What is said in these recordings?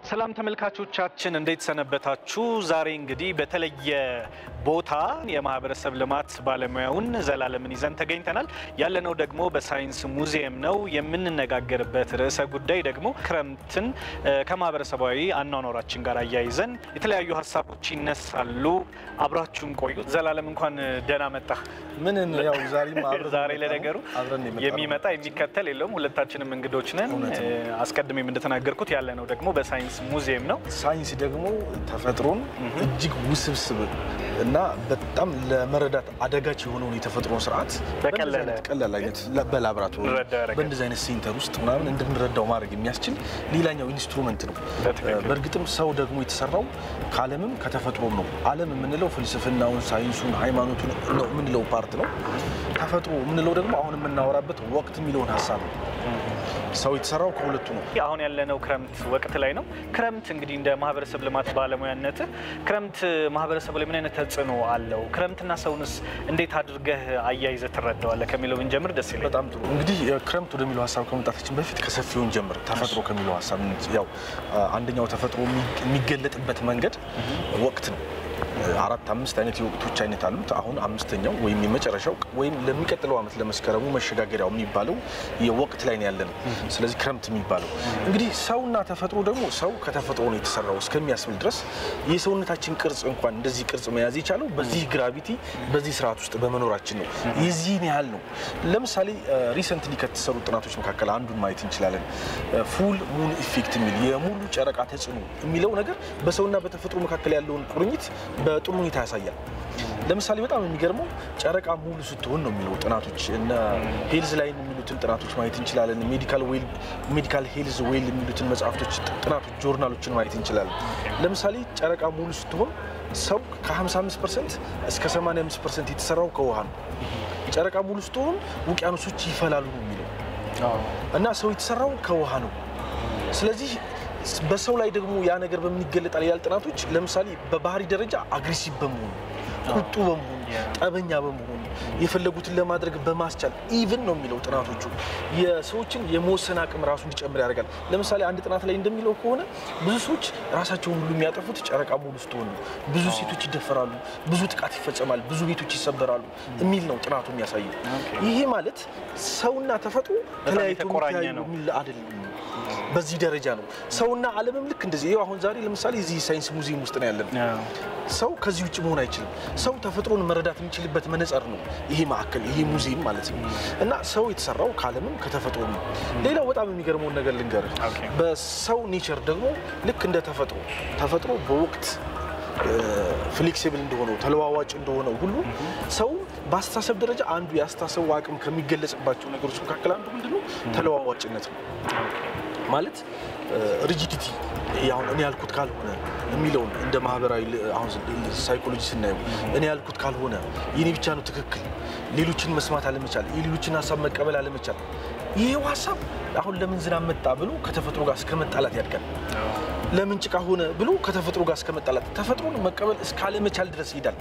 ሰላም ተመልካቾቻችን እንዴት ሰነበታችሁ? ዛሬ እንግዲህ በተለየ ቦታ የማህበረሰብ ልማት ባለሙያውን ዘላለምን ይዘን ተገኝተናል። ያለነው ደግሞ በሳይንስ ሙዚየም ነው። የምንነጋገርበት ርዕሰ ጉዳይ ደግሞ ክረምትን ከማህበረሰባዊ አኗኗራችን ጋር አያይዘን የተለያዩ ሀሳቦች ይነሳሉ። አብራችሁን ቆዩ። ዘላለም እንኳን ደህና መጣ። ምንን ያው ዛሬ ለነገሩ የሚመጣ የሚከተል የለውም። ሁለታችንም እንግዶች ነን። አስቀድሜም እንደተናገርኩት ያለነው ደግሞ በሳይንስ ሙዚየም ነው። ሳይንስ ደግሞ ተፈጥሮን እጅግ ውስብስብ እና በጣም ለመረዳት አደጋች የሆነው የተፈጥሮ ስርዓት በቀላል አይነት በላብራቶሪ በእንደዚህ አይነት ሴንተር ውስጥ ምናምን እንድንረዳው ማድረግ የሚያስችል ሌላኛው ኢንስትሩመንት ነው። በእርግጥም ሰው ደግሞ የተሰራው ከዓለምም ከተፈጥሮም ነው። ዓለም የምንለው ፍልስፍናውን፣ ሳይንሱን፣ ሃይማኖቱን ነው የምንለው ፓርት ነው። ተፈጥሮ የምንለው ደግሞ አሁን የምናወራበት ወቅት የሚለውን ሀሳብ ነው። ሰው የተሰራው ከሁለቱ ነው። አሁን ያለነው ክረምት ወቅት ላይ ነው። ክረምት እንግዲህ እንደ ማህበረሰብ ልማት ባለሙያነት ክረምት ማህበረሰብ ላይ ምን አይነት ተጽዕኖ አለው? ክረምትና ሰውንስ እንዴት አድርገህ አያይዘህ ትረዳዋለህ ከሚለው ብንጀምር ደስ ይላል። በጣም ጥሩ። እንግዲህ ክረምት ወደሚለው ሀሳብ ከመጣታችን በፊት ከሰፊውን ጀምር። ተፈጥሮ ከሚለው ሀሳብ ያው አንደኛው ተፈጥሮ የሚገለጥበት መንገድ ወቅት ነው። 4-5 አይነት የወቅቶች አይነት አሉት። አሁን አምስተኛው ወይም የመጨረሻው ወይም ለሚቀጥለው አመት ለመስከረሙ መሸጋገሪያው የሚባለው የወቅት ላይ ነው ያለነው። ስለዚህ ክረምት የሚባለው እንግዲህ ሰውና ተፈጥሮ ደግሞ ሰው ከተፈጥሮ ነው የተሰራው እስከሚያስብል ድረስ የሰውነታችን ቅርጽ እንኳን እንደዚህ ቅርጽ መያዝ የቻለው በዚህ ግራቪቲ በዚህ ስርዓት ውስጥ በመኖራችን ነው። የዚህን ያህል ነው። ለምሳሌ ሪሰንትሊ ከተሰሩ ጥናቶች መካከል አንዱን ማየት እንችላለን። ፉል ሙን ኢፌክት የሚል የሙሉ ጨረቃ ተጽዕኖ የሚለው ነገር በሰውና በተፈጥሮ መካከል ያለውን ቁርኝት በጥሩ ሁኔታ ያሳያል። ለምሳሌ በጣም የሚገርመው ጨረቃ ሙሉ ስትሆን ነው የሚለው ጥናቶች እና ሄልዝ ላይ የሚሉትን ጥናቶች ማየት እንችላለን። ሜዲካል ሄልዝ ዌል የሚሉትን መጽሐፍቶች፣ ጥናቶች፣ ጆርናሎችን ማየት እንችላለን። ለምሳሌ ጨረቃ ሙሉ ስትሆን ሰው ከ55% እስከ 85% የተሰራው ከውሃ ነው። ጨረቃ ሙሉ ስትሆን ውቅያኖሶች ይፈላሉ ነው የሚለው እና ሰው የተሰራው ከውሃ ነው። ስለዚህ በሰው ላይ ደግሞ ያ ነገር በምን ይገለጣል ይላል ጥናቶች። ለምሳሌ በባህሪ ደረጃ አግሬሲቭ በመሆኑ፣ ቁጡ በመሆኑ፣ ጠበኛ በመሆኑ፣ የፈለጉትን ለማድረግ በማስቻል ኢቭን ነው የሚለው ጥናቶቹ የሰዎችን የመወሰን አቅም ራሱ እንዲጨምር ያደርጋል። ለምሳሌ አንድ ጥናት ላይ እንደሚለው ከሆነ ብዙ ሰዎች ራሳቸውን ሁሉ የሚያጠፉት ጨረቃ ሙሉ ስትሆን ነው። ብዙ ሴቶች ይደፈራሉ፣ ብዙ ጥቃት ይፈጸማል፣ ብዙ ቤቶች ይሰበራሉ የሚል ነው ጥናቱ የሚያሳየው። ይሄ ማለት ሰውና ተፈጥሮ ተለያይቶ ነው አይደለም። በዚህ ደረጃ ነው ሰውና ዓለምም ልክ እንደዚህ ይሄው አሁን ዛሬ ለምሳሌ እዚህ ሳይንስ ሙዚየም ውስጥ ነው ያለን። ሰው ከዚህ ውጭ መሆን አይችልም። ሰው ተፈጥሮን መረዳት የሚችልበት መነጽር ነው ይሄ ማዕከል፣ ይሄ ሙዚየም ማለት ነው። እና ሰው የተሰራው ከዓለምም ከተፈጥሮ ነው። ሌላው በጣም የሚገርመውን ነገር ልንገርህ። በሰው ኔቸር ደግሞ ልክ እንደ ተፈጥሮ በወቅት ፍሌክሲብል እንደሆነው ተለዋዋጭ እንደሆነው ሁሉ ሰው በአስተሳሰብ ደረጃ አንዱ የአስተሳሰብ አቅም ከሚገለጽባቸው ነገሮች መካከል አንዱ ምንድነው? ተለዋዋጭነት ነው። ማለት ሪጂዲቲ ያውን እኔ ያልኩት ካልሆነ የሚለውን እንደ ማህበራዊ አሁን ሳይኮሎጂ ስናየው እኔ ያልኩት ካልሆነ የኔ ብቻ ነው ትክክል፣ ሌሎችን መስማት አለመቻል፣ የሌሎችን ሀሳብ መቀበል አለመቻል። ይሄው ሀሳብ አሁን ለምን ዝናብ መጣ ብሎ ከተፈጥሮ ጋር እስከመጣላት ያድጋል። ለምን ጭቃ ሆነ ብሎ ከተፈጥሮ ጋር እስከመጣላት ተፈጥሮን መቀበል እስካለመቻል ድረስ ይሄዳል።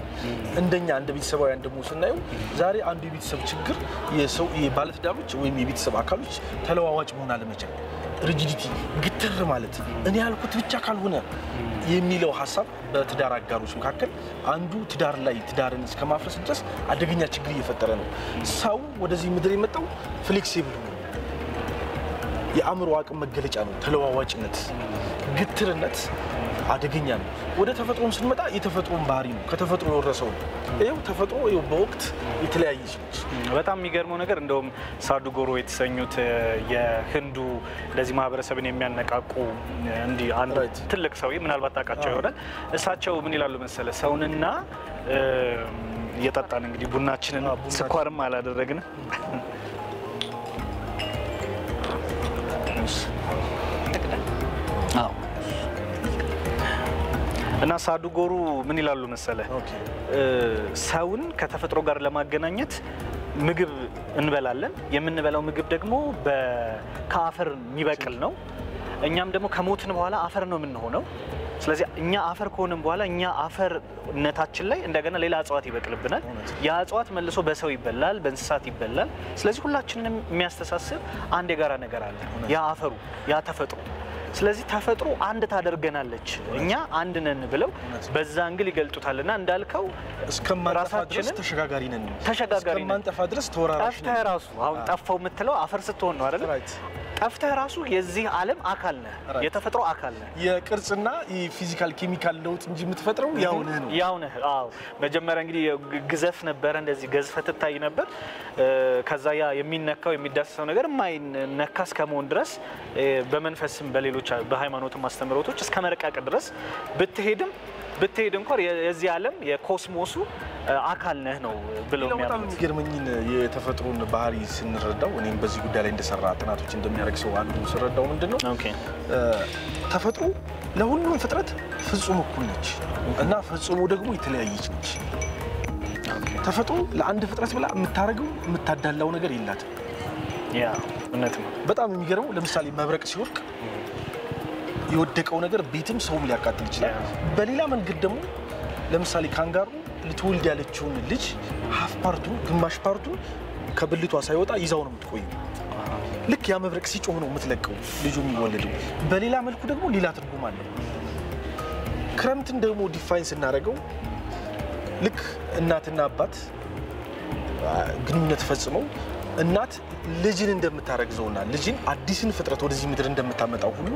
እንደኛ እንደ ቤተሰባውያን ደግሞ ስናየው ዛሬ አንዱ የቤተሰብ ችግር የሰው የባለትዳሮች ወይም የቤተሰብ አካሎች ተለዋዋጭ መሆን አለመቻል፣ ሪጂዲቲ ግትር ማለት እኔ ያልኩት ብቻ ካልሆነ የሚለው ሀሳብ በትዳር አጋሮች መካከል አንዱ ትዳርን እስከማፍረስ ድረስ አደገኛ ችግር እየፈጠረ ነው። ሰው ወደዚህ ምድር የመጣው ፍሌክሲብል ነው። የአእምሮ አቅም መገለጫ ነው። ተለዋዋጭነት፣ ግትርነት አደገኛ ነው። ወደ ተፈጥሮም ስንመጣ የተፈጥሮን ባህሪ ነው ከተፈጥሮ የወረሰው ነው። ይሄው ተፈጥሮ ይሄው በወቅት የተለያየ ሲሆን በጣም የሚገርመው ነገር እንደውም ሳዱጎሮ የተሰኙት የህንዱ ለዚህ ማህበረሰብን የሚያነቃቁ እንዲህ አንድ ትልቅ ሰው ምናልባት ታውቃቸው ይሆናል። እሳቸው ምን ይላሉ መሰለ? ሰውንና እየጠጣን እንግዲህ ቡናችንን ስኳርም አላደረግን እና ሳዱጎሩ ምን ይላሉ መሰለ? ሰውን ከተፈጥሮ ጋር ለማገናኘት ምግብ እንበላለን። የምንበላው ምግብ ደግሞ ከአፈር የሚበቅል ነው። እኛም ደግሞ ከሞትን በኋላ አፈር ነው የምንሆነው። ስለዚህ እኛ አፈር ከሆነን በኋላ እኛ አፈርነታችን ላይ እንደገና ሌላ እጽዋት ይበቅልብናል። ያ እጽዋት መልሶ በሰው ይበላል፣ በእንስሳት ይበላል። ስለዚህ ሁላችንንም የሚያስተሳስብ አንድ የጋራ ነገር አለ። ያ አፈሩ፣ ያ ተፈጥሮ ስለዚህ ተፈጥሮ አንድ ታደርገናለች እኛ አንድ ነን ብለው በዛ አንግል ይገልጡታልና እንዳልከው እስከማንጠፋ ድረስ ተሸጋጋሪ ነን እስከማንጠፋ ድረስ ተወራራሽ ነን ራሱ አሁን ጠፋው የምትለው አፈር ስትሆን ነው አይደል ጠፍተህ ራሱ የዚህ ዓለም አካል ነህ የተፈጥሮ አካል ነህ የቅርጽና የፊዚካል ኬሚካል ለውጥ እንጂ የምትፈጥረው ያው ነህ አዎ መጀመሪያ እንግዲህ ግዘፍ ነበር እንደዚህ ገዝፈ ትታይ ነበር ከዛ ያ የሚነካው የሚዳሰሰው ነገር ማይነካስ ከመሆን ድረስ በመንፈስም በሌሎች በሃይማኖትም ማስተምሮቶች እስከ መረቃቅ ድረስ ብትሄድ እንኳን የዚህ ዓለም የኮስሞሱ አካል ነህ ነው ብለው የሚያምኑት ገርመኝን የተፈጥሮን ባህሪ ስንረዳው እኔም በዚህ ጉዳይ ላይ እንደሰራ ጥናቶች እንደሚያደርግ ሰው አንዱ ስረዳው ምንድነው ተፈጥሮ ለሁሉም ፍጥረት ፍጹም እኩል ነች እና ፍጹሙ ደግሞ የተለያየች ነች ተፈጥሮ ለአንድ ፍጥረት ብላ የምታረገው የምታዳላው ነገር የላትም ያ እውነት ነው በጣም የሚገርመው ለምሳሌ መብረቅ ሲወድቅ የወደቀው ነገር ቤትም ሰውም ሊያቃጥል ይችላል በሌላ መንገድ ደግሞ ለምሳሌ ካንጋሩ ልትወልድ ያለችውን ልጅ ሃፍ ፓርቱ ግማሽ ፓርቱ ከብልቷ ሳይወጣ ይዛው ነው የምትቆየው ልክ ያ መብረቅ ሲጮህ ነው የምትለቀው ልጁ የሚወለደው በሌላ መልኩ ደግሞ ሌላ ትርጉም አለው ክረምትን ደግሞ ዲፋይን ስናደርገው ልክ እናትና አባት ግንኙነት ፈጽመው እናት ልጅን እንደምታረግዘውና ልጅን አዲስን ፍጥረት ወደዚህ ምድር እንደምታመጣው ሁሉ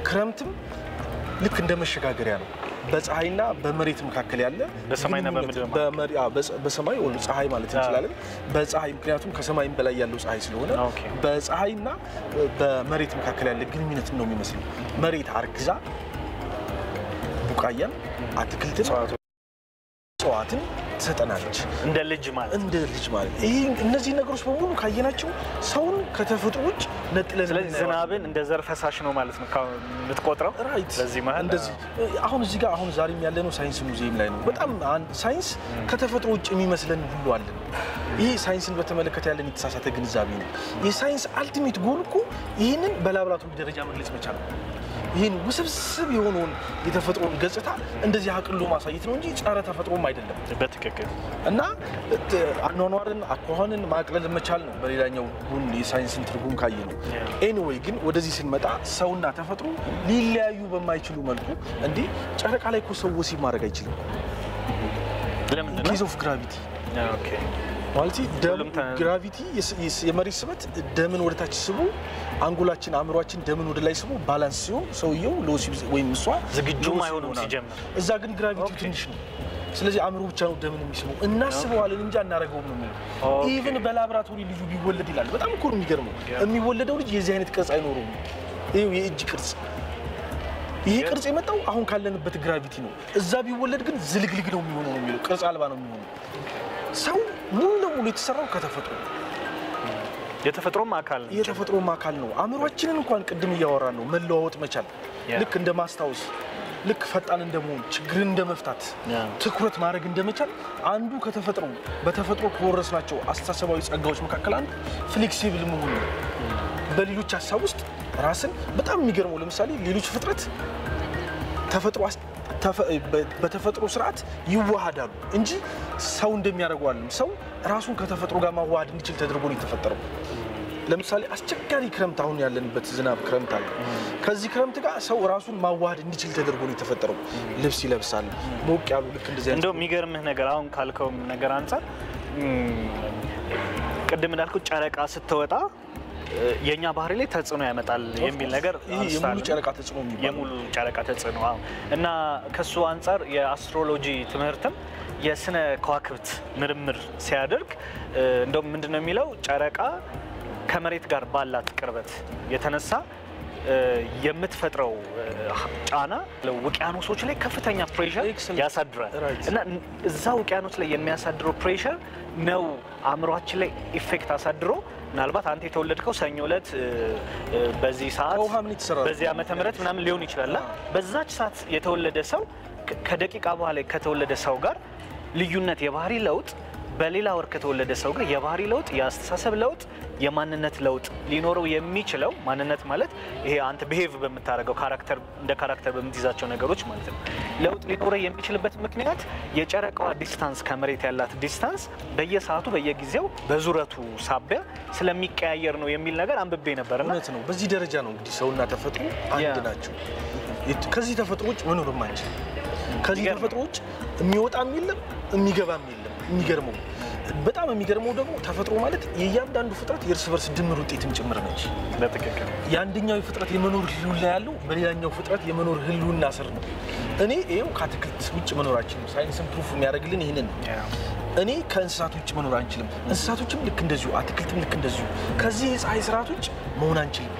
ክረምትም ልክ እንደመሸጋገሪያ ነው በፀሐይና በመሬት መካከል ያለ በሰማይና በምድር በሰማይ ወሉ ፀሐይ ማለት እንችላለን በፀሐይ ምክንያቱም ከሰማይም በላይ ያለው ፀሐይ ስለሆነ በፀሐይና በመሬት መካከል ያለ ግንኙነት ነው የሚመስለው መሬት አርግዛ ቡቃያን አትክልትን ጸዋትን ተሰጠናለች እንደ ልጅ ማለት ይሄ እነዚህ ነገሮች በሙሉ ካየናቸው ሰውን ከተፈጥሮች ነጥለን ስለዚህ ዝናብን እንደ ዘር ፈሳሽ ነው ማለት ነው የምትቆጥረው ስለዚህ ማለት እንደዚህ አሁን እዚህ ጋር አሁን ዛሬም ያለነው ሳይንስ ሙዚየም ላይ ነው በጣም ሳይንስ ከተፈጥሮ ውጭ የሚመስለን ሁሉ አለ ይሄ ሳይንስን በተመለከተ ያለን የተሳሳተ ግንዛቤ ነው የሳይንስ አልቲሜት ጎል እኮ ይሄንን በላብራቶሪ ደረጃ መግለጽ መቻል ነው ይሄን ውስብስብ የሆነውን የተፈጥሮን ገጽታ እንደዚህ አቅሎ ማሳየት ነው እንጂ ጸረ ተፈጥሮም አይደለም በትክክል እና አኗኗርን አኳኋንን ማቅለል መቻል ነው በሌላኛው ጉን የሳይንስን ትርጉም ካየ ነው ኤኒዌይ ግን ወደዚህ ስንመጣ ሰውና ተፈጥሮ ሊለያዩ በማይችሉ መልኩ እንዴ ጨረቃ ላይ እኮ ሰው ወሲብ ማድረግ አይችልም ለምን ነው ኬዝ ኦፍ ግራቪቲ ኦኬ ማለት ደም ግራቪቲ የመሬት ስበት ደምን ወደ ታች ስቦ አንጎላችን አእምሮአችን ደምን ወደ ላይ ስቦ ባላንስ ሲሆን ሰውየው ለወሲብ ወይም እሷ ዝግጁ ማይሆንም ሲጀምር እዛ ግን ግራቪቲው ትንሽ ነው ስለዚህ አእምሮ ብቻ ነው ደምን የሚስበው እናስበዋለን እንጂ አናረጋውም ነው የሚለው ኢቭን በላብራቶሪ ልጁ ቢወለድ ይላል በጣም እኮ ነው የሚገርመው የሚወለደው ልጅ የዚህ አይነት ቅርጽ አይኖርም ይሄው የእጅ ቅርጽ ይሄ ቅርጽ የመጣው አሁን ካለንበት ግራቪቲ ነው እዛ ቢወለድ ግን ዝልግልግ ነው የሚሆነው ቅርጽ አልባ ነው የሚሆነው ሰው ሙሉ ለሙሉ የተሰራው ከተፈጥሮ የተፈጥሮ አካል ነው አእምሮአችንን እንኳን ቅድም እያወራን ነው መለዋወጥ መቻል ልክ እንደ ማስታወስ ልክ ፈጣን እንደመሆን ችግርን እንደመፍታት ትኩረት ማድረግ እንደመቻል አንዱ ከተፈጥሮ በተፈጥሮ ከወረስናቸው አስተሳሰባዊ ጸጋዎች መካከል አንዱ ፍሌክሲብል መሆን ነው በሌሎች ሐሳብ ውስጥ ራስን በጣም የሚገርመው ለምሳሌ ሌሎች ፍጥረት በተፈጥሮ ስርዓት ይዋሃዳሉ እንጂ ሰው እንደሚያደርገው አይደለም ሰው ራሱን ከተፈጥሮ ጋር ማዋሃድ እንዲችል ተደርጎ ነው የተፈጠረው ለምሳሌ አስቸጋሪ ክረምት አሁን ያለንበት ዝናብ ክረምት አለ ከዚህ ክረምት ጋር ሰው ራሱን ማዋሃድ እንዲችል ተደርጎ ነው የተፈጠረው ልብስ ይለብሳል ሞቅ ያሉ ልክ እንደዚህ እንደው የሚገርምህ ነገር አሁን ካልከው ነገር አንፃር ቅድም እንዳልኩት ጨረቃ ስትወጣ የኛ ባህሪ ላይ ተጽዕኖ ያመጣል የሚል ነገር የሙሉ ጨረቃ ተጽዕኖ የሚባል የሙሉ ጨረቃ ተጽዕኖ እና ከሱ አንፃር የአስትሮሎጂ ትምህርትም የስነ ከዋክብት ምርምር ሲያደርግ እንደው ምንድነው የሚለው ጨረቃ ከመሬት ጋር ባላት ቅርበት የተነሳ የምትፈጥረው ጫና ለውቅያኖሶች ላይ ከፍተኛ ፕሬሸር ያሳድራል እና እዛ ውቅያኖስ ላይ የሚያሳድረው ፕሬሸር ነው አእምሮአችን ላይ ኢፌክት አሳድሮ ምናልባት አንተ የተወለድከው ሰኞ ዕለት በዚህ ሰዓት በዚህ ዓመተ ምህረት ምናምን ሊሆን ይችላል በዛች ሰዓት የተወለደ ሰው ከደቂቃ በኋላ ከተወለደ ሰው ጋር ልዩነት የባህሪ ለውጥ በሌላ ወር ከተወለደ ሰው ጋር የባህሪ ለውጥ ያስተሳሰብ ለውጥ የማንነት ለውጥ ሊኖረው የሚችለው ማንነት ማለት ይሄ አንተ ቢሄቭ በምታረገው ካራክተር እንደ ካራክተር በምትይዛቸው ነገሮች ማለት ነው ለውጥ ሊኖረው የሚችልበት ምክንያት የጨረቃዋ ዲስታንስ ከመሬት ያላት ዲስታንስ በየሰዓቱ በየጊዜው በዙረቱ ሳቢያ ስለሚቀያየር ነው የሚል ነገር አንብቤ ነበርና እውነት ነው በዚህ ደረጃ ነው እንግዲህ ሰውና ተፈጥሮ አንድ ናቸው ከዚህ ተፈጥሮ ውጭ መኖር ማንችል ከዚህ ተፈጥሮ ውጭ የሚወጣም የለም የሚገባም የለም የሚገርመው በጣም የሚገርመው ደግሞ ተፈጥሮ ማለት የእያንዳንዱ ፍጥረት የእርስ በርስ ድምር ውጤትም ጭምር ነች በትክክል የአንደኛው ፍጥረት የመኖር ህልውና ያለው በሌላኛው ፍጥረት የመኖር ህልውና ስር ነው እኔ ይሄው ከአትክልት ውጭ መኖራችን ሳይንስን ፕሩፍ የሚያደርግልን ይሄንን እኔ ከእንስሳት ውጭ መኖር አንችልም እንስሳቶችም ልክ እንደዚሁ አትክልትም ልክ እንደዚሁ ከዚህ የፀሐይ ስርዓት ውጭ መሆን አንችልም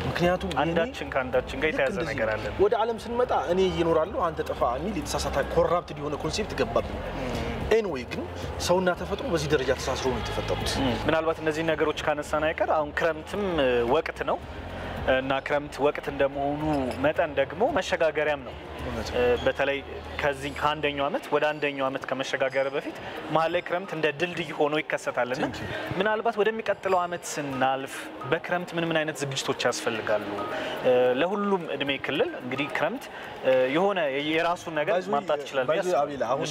ምክንያቱም አንዳችን ከአንዳችን ጋር የተያዘ ነገር አለ ወደ ዓለም ስንመጣ እኔ እየኖራለሁ አንተ ጠፋ የሚል የተሳሳተ ኮራፕትድ የሆነ ኮንሴፕት ገባብኝ ኤንዌይ ግን ሰውና ተፈጥሮ በዚህ ደረጃ ተሳስረው ነው የተፈጠሩት ምናልባት እነዚህ ነገሮች ካነሳና አይቀር አሁን ክረምትም ወቅት ነው እና ክረምት ወቅት እንደመሆኑ መጠን ደግሞ መሸጋገሪያም ነው በተለይ ከዚህ ከአንደኛው አመት ወደ አንደኛው አመት ከመሸጋገር በፊት መሀል ላይ ክረምት እንደ ድልድይ ሆኖ ይከሰታልና ምናልባት ወደሚቀጥለው አመት ስናልፍ በክረምት ምን አይነት ዝግጅቶች ያስፈልጋሉ ለሁሉም እድሜ ክልል እንግዲህ ክረምት የሆነ የራሱን ነገር ማምጣት ይችላል አቤላ አሁን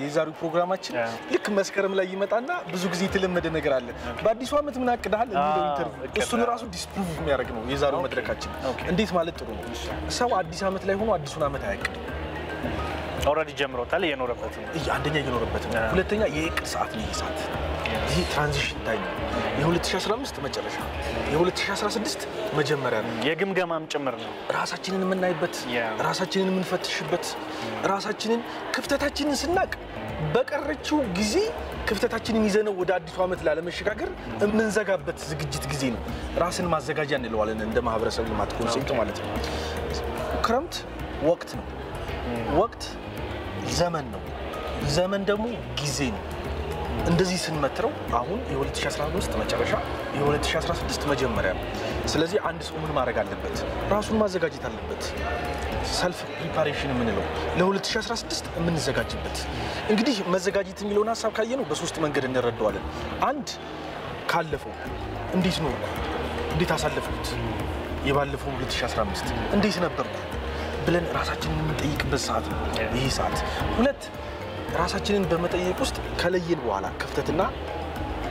የዛሬው ፕሮግራማችን ልክ መስከረም ላይ ይመጣና ብዙ ጊዜ የተለመደ ነገር አለ በአዲሱ አመት ምን አቅዳል የሚለው ኢንተርቪው እሱን ራሱ ዲስፕሩቭ የሚያደርግ ነው የዛሬው መድረካችን እንዴት ማለት ጥሩ ነው ሰው አዲስ አመት ላይ ሆኖ አዲሱን አመት አያቅድም ኦሬዲ ጀምሮታል እየኖረበት ነው አንደኛ እየኖረበት ነው ሁለተኛ የእቅድ ሰዓት ነው ይሳት ይሄ ትራንዚሽን ታይም የ2015 መጨረሻ የ2016 መጀመሪያ ነው የግምገማም ጭምር ነው ራሳችንን የምናይበት ራሳችንን የምንፈትሽበት ራሳችንን ክፍተታችንን ስናቅ በቀረችው ጊዜ ክፍተታችንን ይዘነው ወደ አዲሱ አመት ላለመሸጋገር የምንዘጋበት ዝግጅት ጊዜ ነው ራስን ማዘጋጃ እንለዋለን እንደ ማህበረሰብ ልማት ኮንሴፕት ማለት ነው ክረምት ወቅት ነው ወቅት ዘመን ነው ዘመን ደግሞ ጊዜ ነው እንደዚህ ስንመትረው አሁን የ2015 መጨረሻ የ2016 መጀመሪያ ነው ስለዚህ አንድ ሰው ምን ማድረግ አለበት ራሱን ማዘጋጀት አለበት ሰልፍ ፕሪፓሬሽን የምንለው ለ2016 የምንዘጋጅበት እንግዲህ መዘጋጀት የሚለውን ሐሳብ ካየነው በሶስት መንገድ እንረዳዋለን አንድ ካለፈው እንዴት ነው እንዴት አሳለፍኩት የባለፈው 2015 እንዴት ነበርኩ ብለን ራሳችንን የምንጠይቅበት ሰዓት ነው ይሄ ሰዓት ሁለት ራሳችንን በመጠየቅ ውስጥ ከለየን በኋላ ክፍተትና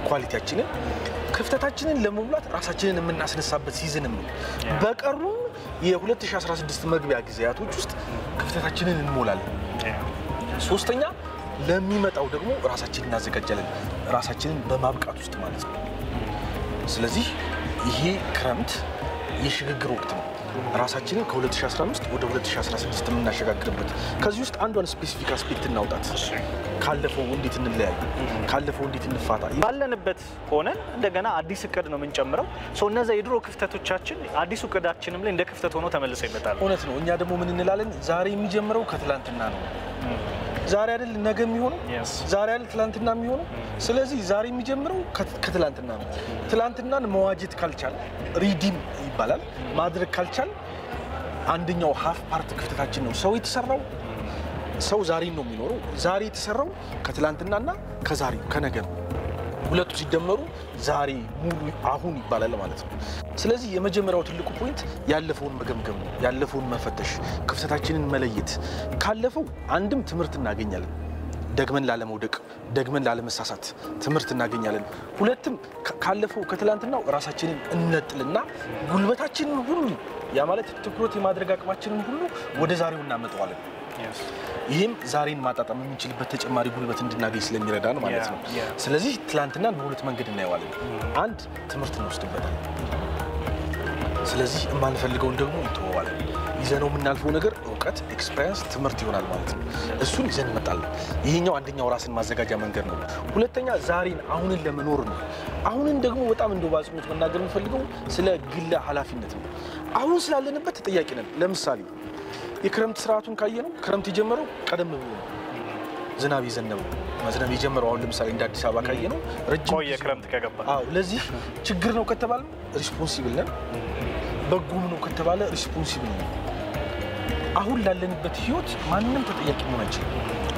ኳሊቲያችንን ክፍተታችንን ለመሙላት ራሳችንን የምናስነሳበት ሲዝንም ነው በቀሩ የ2016 መግቢያ ጊዜያቶች ውስጥ ክፍተታችንን እንሞላለን ሶስተኛ ለሚመጣው ደግሞ ራሳችንን እናዘጋጃለን ራሳችንን በማብቃት ውስጥ ማለት ነው ስለዚህ ይሄ ክረምት የሽግግር ወቅት ነው ራሳችንን ከ2015 ወደ 2016 የምናሸጋግርበት ከዚህ ውስጥ አንዷን ስፔሲፊክ አስፔክት እናውጣት ካለፈው እንዴት እንለያይ ካለፈው እንዴት እንፋታ ባለንበት ሆነን እንደገና አዲስ እቅድ ነው የምንጨምረው እነዛ የድሮ ክፍተቶቻችን አዲሱ እቅዳችንም ላይ እንደ ክፍተት ሆኖ ተመልሰው ይመጣሉ እውነት ነው እኛ ደግሞ ምን እንላለን ዛሬ የሚጀምረው ከትላንትና ነው ዛሬ አይደል ነገ የሚሆነው ዛሬ አይደል ትላንትና የሚሆነው ስለዚህ ዛሬ የሚጀምረው ከትላንትና ነው ትላንትናን መዋጀት ካልቻል ሪዲም ይባላል ማድረግ ካልቻል አንደኛው ሃፍ ፓርት ክፍተታችን ነው ሰው የተሰራው ሰው ዛሬ ነው የሚኖረው ዛሬ የተሰራው ከትላንትናና ከዛሬ ከነገ ነው ሁለቱ ሲደመሩ ዛሬ ሙሉ አሁን ይባላል ማለት ነው ስለዚህ የመጀመሪያው ትልቁ ፖይንት ያለፈውን መገምገም ነው ያለፈውን መፈተሽ ክፍተታችንን መለየት ካለፈው አንድም ትምህርት እናገኛለን ደግመን ላለመውደቅ ደግመን ላለመሳሳት ትምህርት እናገኛለን ሁለትም ካለፈው ከትላንትናው ራሳችንን እንነጥልና ጉልበታችንን ሁሉ ያ ማለት ትኩረት የማድረግ አቅማችንን ሁሉ ወደ ዛሬው እናመጣዋለን ይህም ዛሬን ማጣጣም የምንችልበት ተጨማሪ ጉልበት እንድናገኝ ስለሚረዳን ማለት ነው ስለዚህ ትላንትናን በሁለት መንገድ እናየዋለን አንድ ትምህርት እንወስድበታለን ስለዚህ የማንፈልገውን ደግሞ እንተወዋለን ይዘነው የምናልፈው ነገር እውቀት ኤክስፒሪየንስ ትምህርት ይሆናል ማለት ነው እሱን ይዘን እንመጣለን ይሄኛው አንደኛው ራስን ማዘጋጃ መንገድ ነው ሁለተኛ ዛሬን አሁንን ለመኖር ነው አሁንን ደግሞ በጣም እንደው ባጽሞት መናገር የምፈልገው ስለ ግለ ኃላፊነት ነው አሁን ስላለንበት ተጠያቂ ነን ለምሳሌ የክረምት ስርዓቱን ካየነው ክረምት የጀመረው ቀደም ብሎ ነው ዝናብ ይዘነበው መዝነብ የጀመረው አሁን ለምሳሌ እንደ አዲስ አበባ ካየነው ረጅም ቆየ ክረምት ከገባ ለዚህ ችግር ነው ከተባለ ሪስፖንሲብል ነን በጎም ነው ከተባለ ሪስፖንሲብል ነን አሁን ላለንበት ህይወት ማንንም ተጠያቂ መሆን አይችልም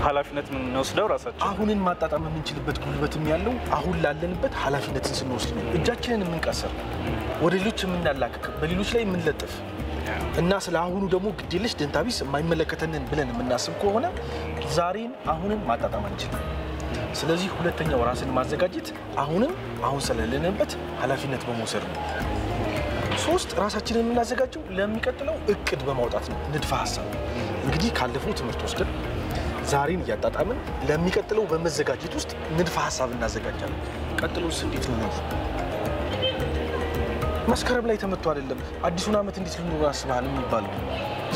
ኃላፊነት ምን ወስደው ራሳችን አሁንን ማጣጣም የምንችልበት ጉልበትም ያለው አሁን ላለንበት ኃላፊነትን ስንወስድ ነው። እጃችንን የምንቀሰር ወደ ሌሎች የምናላክክ በሌሎች ላይ የምንለጥፍ እና ስለ አሁኑ ደግሞ ግዴለሽ ደንታቢስ የማይመለከተንን ብለን የምናስብ ከሆነ ዛሬን አሁንን ማጣጣም አንችልም። ስለዚህ ሁለተኛው ራስን ማዘጋጀት አሁን ስለለንበት ኃላፊነት በመውሰድ ነው። ሶስት ራሳችንን የምናዘጋጀው ለሚቀጥለው እቅድ በማውጣት ነው። ንድፈ ሐሳብ እንግዲህ ካለፈው ትምህርት ወስደን ዛሬን እያጣጣምን ለሚቀጥለው በመዘጋጀት ውስጥ ንድፈ ሐሳብ እናዘጋጃለን። ቀጥሎስ እንዴት ነው? መስከረም ላይ ተመጥቶ አይደለም አዲሱን ዓመት እንዴት ልንኖር አስበሃል የሚባለው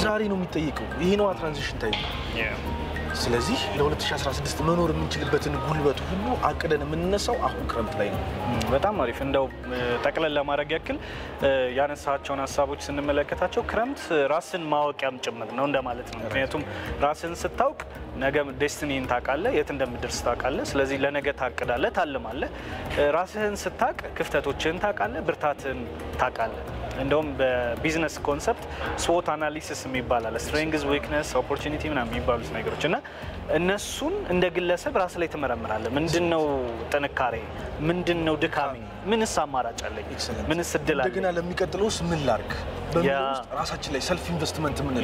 ዛሬ ነው የሚጠይቀው። ይሄ ነው ትራንዚሽን ታይም። ስለዚህ ለ2016 መኖር የምንችልበትን ጉልበት ሁሉ አቅደን የምንነሳው አሁን ክረምት ላይ ነው። በጣም አሪፍ። እንደው ጠቅለል ለማድረግ ያክል ያነሳቸውን ሀሳቦች ስንመለከታቸው ክረምት ራስን ማወቂያም ጭምር ነው እንደማለት ነው። ምክንያቱም ራስን ስታውቅ ነገ ዴስቲኒን ታውቃለህ፣ የት እንደምትደርስ ታውቃለህ። ስለዚህ ለነገ ታቅዳለህ፣ ታልማለህ። ራስህን ስታውቅ ክፍተቶችህን ታውቃለህ፣ ብርታትህን ታውቃለህ። እንደውም በቢዝነስ ኮንሰፕት ስዎት አናሊሲስ የሚባል ስትሬንግዝ፣ ዊክነስ፣ ኦፖርቹኒቲ ምናምን የሚባሉት ነገሮች እና እነሱን እንደ ግለሰብ ራስ ላይ ትመረምራለህ። ምንድነው ጥንካሬ? ምንድነው ድካሜ? ምንስ አማራጭ አለኝ? ምንስ እድል አለኝ? እንደገና ለሚቀጥለውስ ምን ላድርግ በሚለው ውስጥ ራሳችን ላይ ሰልፍ ኢንቨስትመንት ምን ነው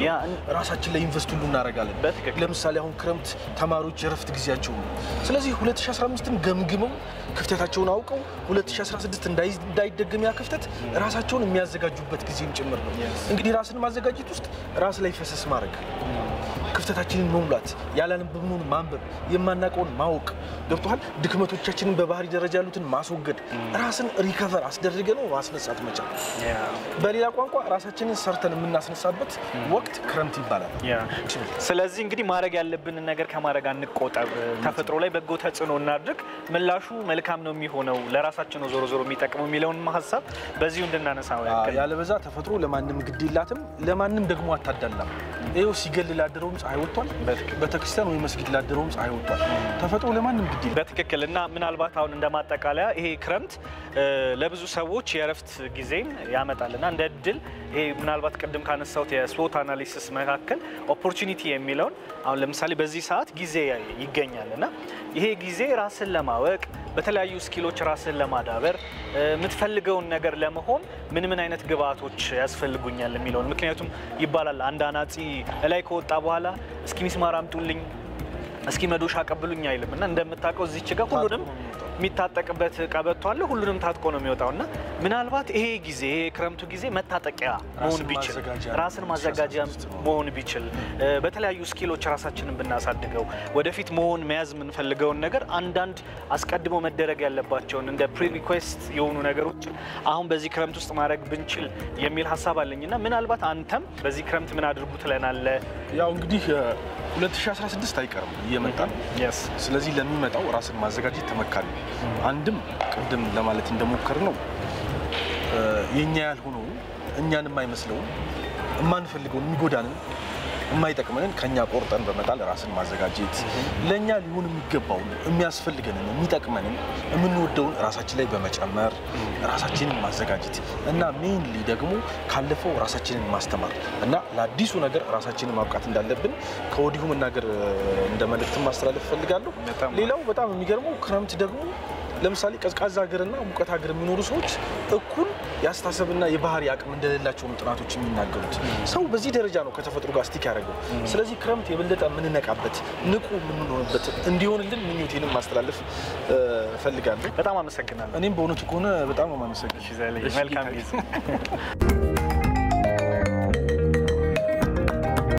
ራሳችን ላይ ኢንቨስት ሁሉ እናደርጋለን። ለምሳሌ አሁን ክረምት ተማሪዎች የረፍት ጊዜያቸው ነው። ስለዚህ 2015ን ገምግመው ክፍተታቸውን አውቀው 2016 እንዳይደገም ያ ክፍተት ራሳቸውን የሚያዘጋጁበት ጊዜም ጭምር ነው። እንግዲህ ራስን ማዘጋጀት ውስጥ ራስ ላይ ፈሰስ ማድረግ፣ ክፍተታችንን መሙላት፣ ያላነበብነውን ማንበብ፣ የማናውቀውን ማወቅ ገብቷል። ድክመቶቻችንን በባህሪ ደረጃ ያሉትን ማስወገድ፣ ራስን ሪከቨር አስደርገ ነው ማስነሳት መቻል። በሌላ ቋንቋ ራሳችንን ሰርተን የምናስነሳበት ወቅት ክረምት ይባላል። ስለዚህ እንግዲህ ማድረግ ያለብንን ነገር ከማድረግ አንቆጠብ፣ ተፈጥሮ ላይ በጎ ተጽዕኖ እናድርግ፣ ምላሹ መልካም ነው የሚሆነው፣ ለራሳችን ነው ዞሮ ዞሮ የሚጠቅመው የሚለውን ሐሳብ በዚሁ እንድናነሳ ነው ያክል። ያለበዛ ተፈጥሮ ለማንም ግድ የላትም፣ ለማንም ደግሞ አታዳላም። ይኸው ሲገል ላደረውም ፀሐይ ወጥቷል፣ በተክርስቲያን ወይ መስጊድ ላደረውም ፀሐይ ወጥቷል። ተፈጥሮ ለማንም ግድ የለም። በትክክል እና ምናልባት አሁን እንደማጠቃለያ ይሄ ክረምት ለብዙ ሰዎች የእረፍት ጊዜን ያመጣልና እንደ እድል ይሄ ምናልባት ቅድም ካነሳሁት የስዎት አናሊሲስ መካከል ኦፖርቹኒቲ የሚለውን አሁን ለምሳሌ በዚህ ሰዓት ጊዜ ይገኛልና ይሄ ጊዜ ራስን ለማወቅ በተለያዩ ስኪሎች ራስን ለማዳበር የምትፈልገውን ነገር ለመሆን ምን አይነት ግብአቶች ያስፈልጉኛል የሚለውን ምክንያቱም ይባላል አንድ አናጺ ላይ ከወጣ በኋላ እስኪ ሚስማር አምጡልኝ እስኪ መዶሻ አቀብሉኝ አይልምና እንደምታውቀው እዚች ጋር ሁሉንም የሚታጠቅበት ቀበቶ አለ ሁሉንም ታጥቆ ነው የሚወጣውና ምናልባት ይሄ ጊዜ ክረምቱ ጊዜ መታጠቂያ መሆን ቢችል ራስን ማዘጋጃ መሆን ቢችል በተለያዩ ስኪሎች ራሳችንን ብናሳድገው ወደፊት መሆን መያዝ የምንፈልገውን ነገር አንዳንድ አስቀድሞ መደረግ ያለባቸውን እንደ ፕሪ ሪኩዌስት የሆኑ ነገሮች አሁን በዚህ ክረምት ውስጥ ማድረግ ብንችል የሚል ሐሳብ አለኝና ምናልባት አንተም በዚህ ክረምት ምን አድርጉ ትለናለህ? ያው እንግዲህ 2016 አይቀርም እየመጣ ነው። ስለዚህ ለሚመጣው ራስን ማዘጋጀት ተመካሪ አንድም ቅድም ለማለት እንደሞከር ነው የኛ ያልሆነው እኛን የማይመስለው የማንፈልገውን የሚጎዳንን የማይጠቅመንን ከኛ ቆርጠን በመጣል ራስን ማዘጋጀት ለኛ ሊሆን የሚገባው የሚያስፈልገንን የሚጠቅመንን የምንወደውን ራሳችን ላይ በመጨመር ራሳችንን ማዘጋጀት እና ሜንሊ ደግሞ ካለፈው ራሳችንን ማስተማር እና ለአዲሱ ነገር ራሳችንን ማብቃት እንዳለብን ከወዲሁ መናገር እንደ መልእክት ማስተላለፍ ፈልጋለሁ። ሌላው በጣም የሚገርመው ክረምት ደግሞ ለምሳሌ ቀዝቃዛ ሀገርና ሙቀት ሀገር የሚኖሩ ሰዎች እኩል ያስተሳሰብና የባህሪ አቅም እንደሌላቸው ጥናቶች የሚናገሩት ሰው በዚህ ደረጃ ነው ከተፈጥሮ ጋር ስቲክ ያደረገው። ስለዚህ ክረምት የበለጠ የምንነቃበት ንቁ የምንሆንበት እንዲሆንልን ምኞቴንም ማስተላለፍ ፈልጋለሁ። በጣም አመሰግናለሁ። እኔም በእውነቱ ከሆነ በጣም አመሰግናለሁ። መልካም ጊዜ